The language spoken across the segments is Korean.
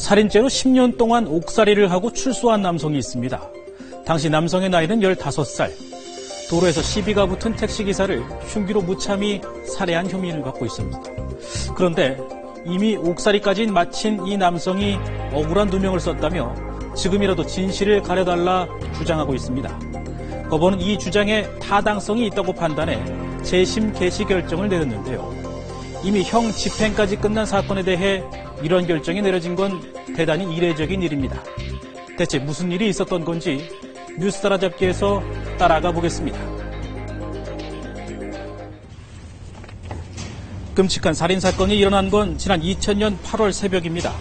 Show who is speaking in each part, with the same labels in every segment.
Speaker 1: 살인죄로 10년 동안 옥살이를 하고 출소한 남성이 있습니다. 당시 남성의 나이는 15살. 도로에서 시비가 붙은 택시기사를 흉기로 무참히 살해한 혐의를 받고 있습니다. 그런데 이미 옥살이까지 마친 이 남성이 억울한 누명을 썼다며 지금이라도 진실을 가려달라 주장하고 있습니다. 법원은 이 주장에 타당성이 있다고 판단해 재심 개시 결정을 내렸는데요. 이미 형 집행까지 끝난 사건에 대해 이런 결정이 내려진 건 대단히 이례적인 일입니다. 대체 무슨 일이 있었던 건지 뉴스 따라잡기에서 따라가 보겠습니다. 끔찍한 살인사건이 일어난 건 지난 2000년 8월 새벽입니다.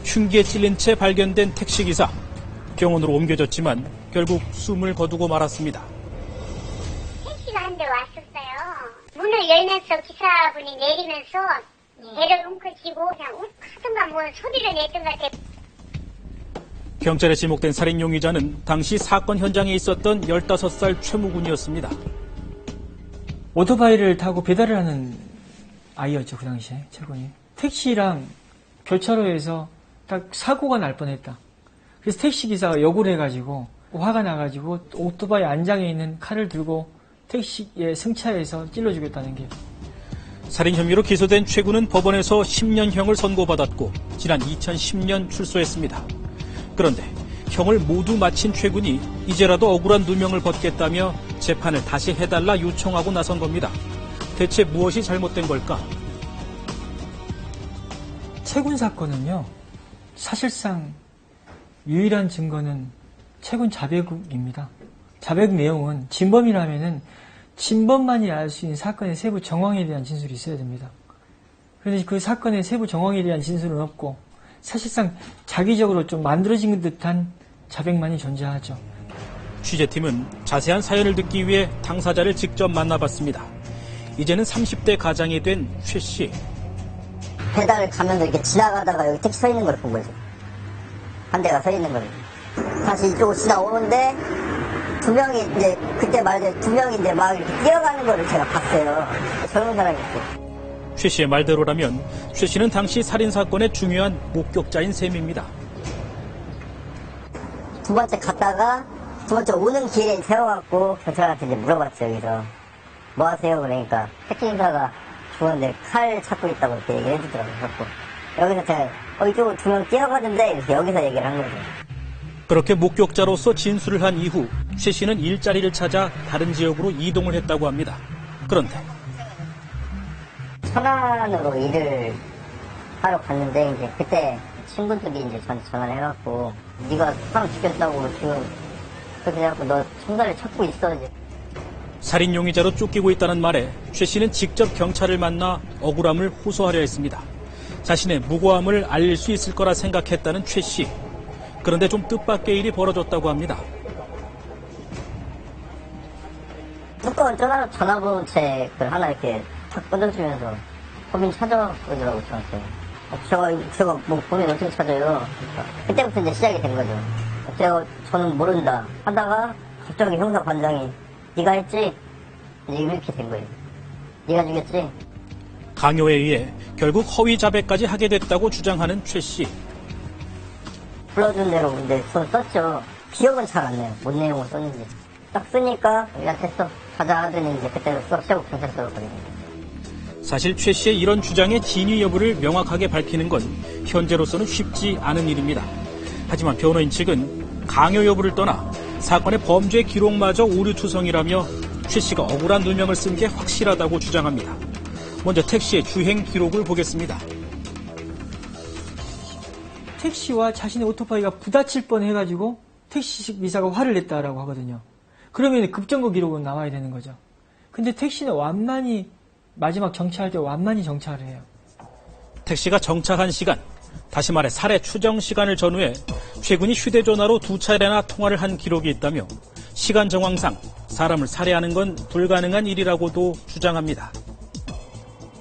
Speaker 1: 흉기에 찔린 채 발견된 택시기사. 병원으로 옮겨졌지만 결국 숨을 거두고 말았습니다.
Speaker 2: 택시가 한 대 왔었어요. 문을 열면서 기사분이 내리면서 배를 웅크치고 그냥 하든가 뭐 소리를 냈던 것 같아요.
Speaker 1: 경찰에 지목된 살인 용의자는 당시 사건 현장에 있었던 15살 최무군이었습니다.
Speaker 3: 오토바이를 타고 배달을 하는 아이였죠, 그 당시에, 최군이. 택시랑 교차로에서 딱 사고가 날 뻔했다. 그래서 택시기사가 욕을 해가지고, 화가 나가지고, 오토바이 안장에 있는 칼을 들고 택시에 승차해서 찔러주겠다는 게.
Speaker 1: 살인 혐의로 기소된 최군은 법원에서 10년형을 선고받았고, 지난 2010년 출소했습니다. 그런데 형을 모두 마친 최군이 이제라도 억울한 누명을 벗겠다며 재판을 다시 해달라 요청하고 나선 겁니다. 대체 무엇이 잘못된 걸까?
Speaker 3: 최군 사건은요, 사실상 유일한 증거는 최군 자백입니다. 자백 내용은 진범이라면은 진범만이 알 수 있는 사건의 세부 정황에 대한 진술이 있어야 됩니다. 그런데 그 사건의 세부 정황에 대한 진술은 없고 사실상 자기적으로 좀 만들어진 듯한 자백만이 존재하죠.
Speaker 1: 취재팀은 자세한 사연을 듣기 위해 당사자를 직접 만나봤습니다. 이제는 30대 가장이 된 최 씨.
Speaker 4: 배달 가면서 이렇게 지나가다가 여기 택시 서 있는 걸 본 거죠. 한 대가 서 있는 걸. 다시 이쪽으로 지나오는데 두 명이 이제 그때 말대로 두 명인데 막 이렇게 뛰어가는 거를 제가 봤어요. 젊은 사람이었어요.
Speaker 1: 최 씨의 말대로라면 최 씨는 당시 살인사건의 중요한 목격자인 셈입니다.
Speaker 4: 두 번째 갔다가 두 번째 오는 길에 세워갖고 경찰한테 이제 물어봤어요. 여기서 뭐 하세요? 그러니까 택시기사가 죽었는데 칼 찾고 있다고 이렇게 얘기를 해주더라고요. 여기서 제가 이쪽으로 두 명 뛰어가는데 이렇게 여기서 얘기를 한 거죠.
Speaker 1: 그렇게 목격자로서 진술을 한 이후 최 씨는 일자리를 찾아 다른 지역으로 이동을 했다고 합니다. 그런데
Speaker 4: 천안으로 일을 하러 갔는데 이제 그때 친구들이 이제 저한테 전화를 해갖고 네가 사람 죽였다고 지금 그렇게 해갖고 너 총살을 찾고 있어 이제.
Speaker 1: 살인 용의자로 쫓기고 있다는 말에 최 씨는 직접 경찰을 만나 억울함을 호소하려 했습니다. 자신의 무고함을 알릴 수 있을 거라 생각했다는 최 씨. 그런데 좀 뜻밖의 일이 벌어졌다고 합니다.
Speaker 4: 두꺼운 전화번호책을 하나 이렇게 탁 던져주면서 범인 찾아오더라고 저한테. 제가 뭐 범인 어떻게 찾아요? 그때부터 이제 시작이 된 거죠. 저는 모른다 하다가 갑자기 형사관장이 네가 했지? 이렇게 된 거예요. 네가 죽였지?
Speaker 1: 강요에 의해 결국 허위 자백까지 하게 됐다고 주장하는 최 씨.
Speaker 4: 불러준 대로 근데 썼죠. 기억은 잘 안 나요. 뭔 내용을 썼는지. 딱 쓰니까 야 됐어. 가자 하더니 이제 그때로 수업 시작하고 경찰서로 가게 된 거예요.
Speaker 1: 사실 최 씨의 이런 주장의 진위 여부를 명확하게 밝히는 건 현재로서는 쉽지 않은 일입니다. 하지만 변호인 측은 강요 여부를 떠나 사건의 범죄 기록마저 오류투성이라며 최 씨가 억울한 누명을 쓴 게 확실하다고 주장합니다. 먼저 택시의 주행 기록을 보겠습니다.
Speaker 3: 택시와 자신의 오토바이가 부딪힐 뻔해가지고 택시 기사가 화를 냈다라고 하거든요. 그러면 급정거 기록은 나와야 되는 거죠. 근데 택시는 완만히 마지막 정차할 때 완만히 정차를 해요.
Speaker 1: 택시가 정차한 시간, 다시 말해 살해 추정 시간을 전후해 최군이 휴대전화로 2차례나 통화를 한 기록이 있다며 시간 정황상 사람을 살해하는 건 불가능한 일이라고도 주장합니다.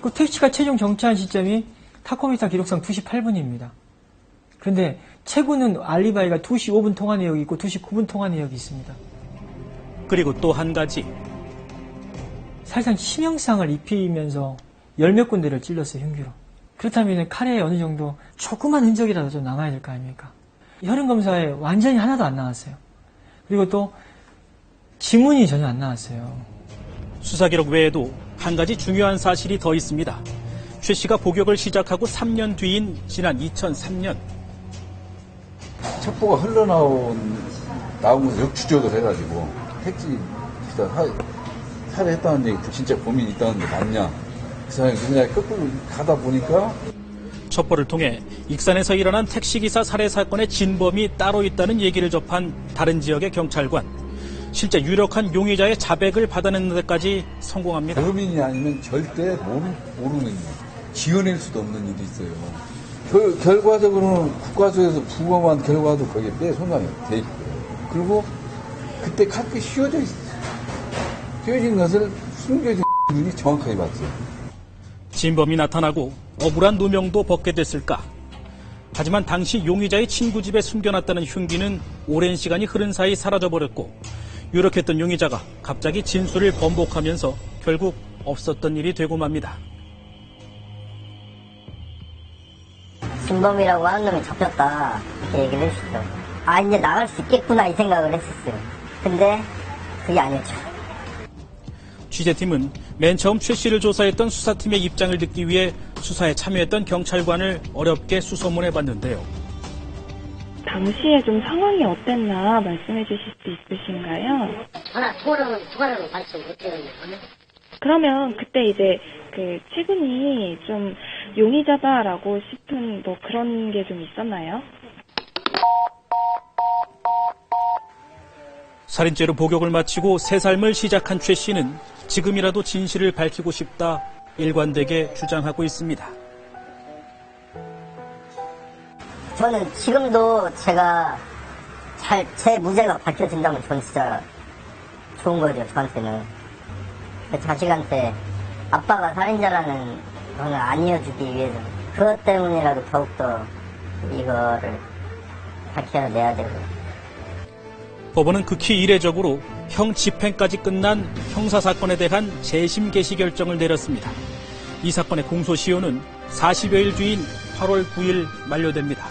Speaker 3: 그 택시가 최종 정차한 시점이 타코미타 기록상 2시 8분입니다. 그런데 최군은 알리바이가 2시 5분 통화 내역이 있고 2시 9분 통화 내역이 있습니다.
Speaker 1: 그리고 또 한 가지.
Speaker 3: 사실상 치명상을 입히면서 10몇 군데를 찔렀어요, 흉기로. 그렇다면 칼에 어느 정도 조그만 흔적이라도 좀 남아야 될 거 아닙니까? 혈흔 검사에 완전히 하나도 안 나왔어요. 그리고 또 지문이 전혀 안 나왔어요.
Speaker 1: 수사 기록 외에도 한 가지 중요한 사실이 더 있습니다. 최 씨가 복역을 시작하고 3년 뒤인 지난 2003년
Speaker 5: 첩보가 나온 것을 역추적을 해가지고 택시 기사 살해했다는 얘기 진짜 범인이 있다는데 맞냐? 그 사람이 그냥 거꾸로 가다 보니까
Speaker 1: 첩보를 통해 익산에서 일어난 택시기사 살해 사건의 진범이 따로 있다는 얘기를 접한 다른 지역의 경찰관. 실제 유력한 용의자의 자백을 받아내는 데까지 성공합니다.
Speaker 5: 범인이 아니면 절대 모르는, 지어낼 수도 없는 일이 있어요. 결과적으로는 국가수에서 부검한 결과도 거기에 빼손상이 돼 있고요. 그리고 그때 칼끝이 휘어져 있어요. 휘어진 것을 숨겨진 분이 정확하게 봤어요.
Speaker 1: 진범이 나타나고 억울한 누명도 벗게 됐을까? 하지만 당시 용의자의 친구 집에 숨겨놨다는 흉기는 오랜 시간이 흐른 사이 사라져버렸고 유력했던 용의자가 갑자기 진술을 번복하면서 결국 없었던 일이 되고 맙니다.
Speaker 4: 진범이라고 하는 놈이 잡혔다 이렇게 얘기를 했었죠. 아 이제 나갈 수 있겠구나 이 생각을 했었어요. 근데 그게 아니었죠.
Speaker 1: 취재팀은 맨 처음 최 씨를 조사했던 수사팀의 입장을 듣기 위해 수사에 참여했던 경찰관을 어렵게 수소문해봤는데요.
Speaker 6: 당시에 좀 상황이 어땠나 말씀해 주실 수 있으신가요?
Speaker 2: 통화로는 말씀 못 드렸네요.
Speaker 6: 그러면 그때 이제 그 최근이 좀 용의자다라고 싶은 뭐 그런 게 좀 있었나요?
Speaker 1: 살인죄로 복역을 마치고 새 삶을 시작한 최 씨는 지금이라도 진실을 밝히고 싶다 일관되게 주장하고 있습니다.
Speaker 4: 저는 지금도 제가 제 무죄가 밝혀진다면 전 진짜 좋은 거죠, 저한테는. 자식한테 아빠가 살인자라는 거는 안 이어주기 위해서 그것 때문이라도 더욱더 이거를 밝혀내야 되고.
Speaker 1: 법원은 극히 이례적으로 형 집행까지 끝난 형사사건에 대한 재심 개시 결정을 내렸습니다. 이 사건의 공소시효는 40여일 뒤인 8월 9일 만료됩니다.